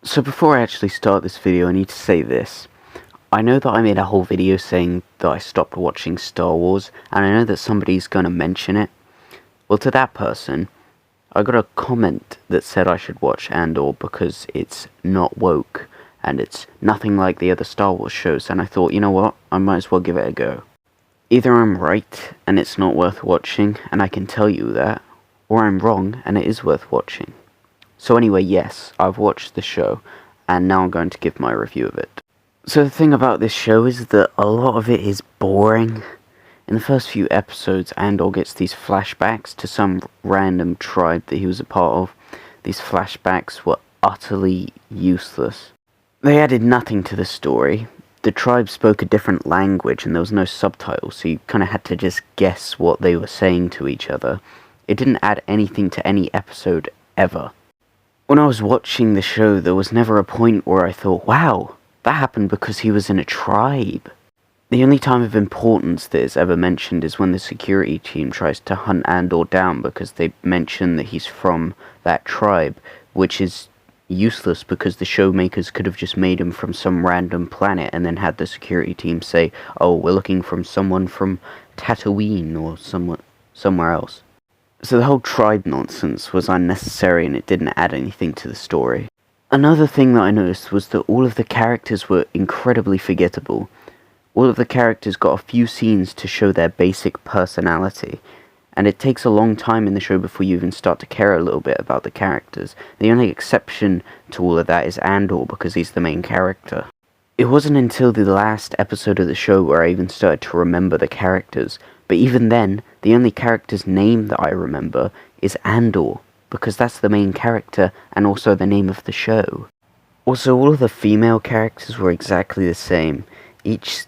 So before I actually start this video, I need to say this. I know that I made a whole video saying that I stopped watching Star Wars, and I know that somebody's gonna mention it. Well, to that person, I got a comment that said I should watch Andor because it's not woke, and it's nothing like the other Star Wars shows, and I thought, you know what, I might as well give it a go. Either I'm right, and it's not worth watching, and I can tell you that, or I'm wrong, and it is worth watching. So anyway, yes, I've watched the show, and now I'm going to give my review of it. So the thing about this show is that a lot of it is boring. In the first few episodes, Andor gets these flashbacks to some random tribe that he was a part of. These flashbacks were utterly useless. They added nothing to the story. The tribe spoke a different language and there was no subtitles, so you kind of had to just guess what they were saying to each other. It didn't add anything to any episode ever. When I was watching the show, there was never a point where I thought, wow, that happened because he was in a tribe. The only time of importance that is ever mentioned is when the security team tries to hunt Andor down because they mention that he's from that tribe, which is useless because the showmakers could have just made him from some random planet and then had the security team say, oh, we're looking from someone from Tatooine or somewhere else. So the whole tribe nonsense was unnecessary and it didn't add anything to the story. Another thing that I noticed was that all of the characters were incredibly forgettable. All of the characters got a few scenes to show their basic personality, and it takes a long time in the show before you even start to care a little bit about the characters. The only exception to all of that is Andor, because he's the main character. It wasn't until the last episode of the show where I even started to remember the characters, but even then, the only character's name that I remember is Andor, because that's the main character and also the name of the show. Also, all of the female characters were exactly the same. Each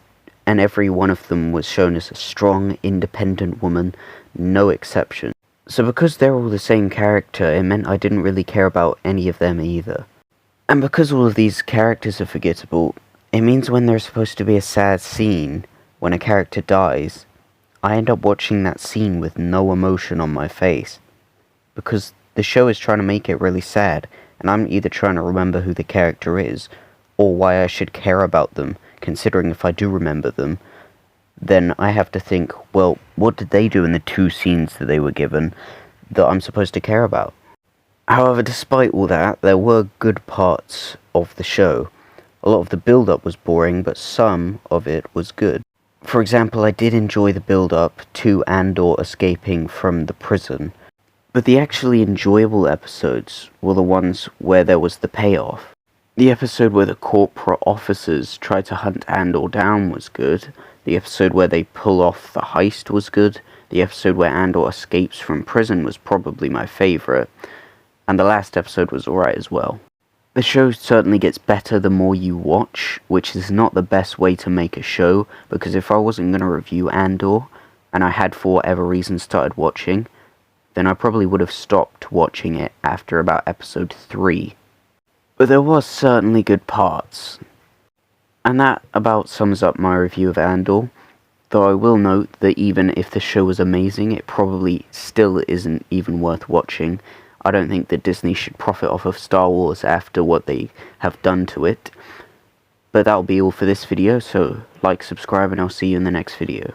and every one of them was shown as a strong, independent woman, no exception. So because they're all the same character, it meant I didn't really care about any of them either. And because all of these characters are forgettable, it means when there's supposed to be a sad scene, when a character dies, I end up watching that scene with no emotion on my face. Because the show is trying to make it really sad, and I'm either trying to remember who the character is, or why I should care about them, considering if I do remember them, then I have to think, well, what did they do in the 2 scenes that they were given that I'm supposed to care about? However, despite all that, there were good parts of the show. A lot of the build-up was boring, but some of it was good. For example, I did enjoy the build-up to Andor escaping from the prison, but the actually enjoyable episodes were the ones where there was the payoff. The episode where the corporate officers try to hunt Andor down was good. The episode where they pull off the heist was good. The episode where Andor escapes from prison was probably my favourite. And the last episode was alright as well. The show certainly gets better the more you watch, which is not the best way to make a show, because if I wasn't going to review Andor, and I had for whatever reason started watching, then I probably would have stopped watching it after about episode 3. But there was certainly good parts. And that about sums up my review of Andor, though I will note that even if the show was amazing, it probably still isn't even worth watching. I don't think that Disney should profit off of Star Wars after what they have done to it. But that'll be all for this video, so like, subscribe, and I'll see you in the next video.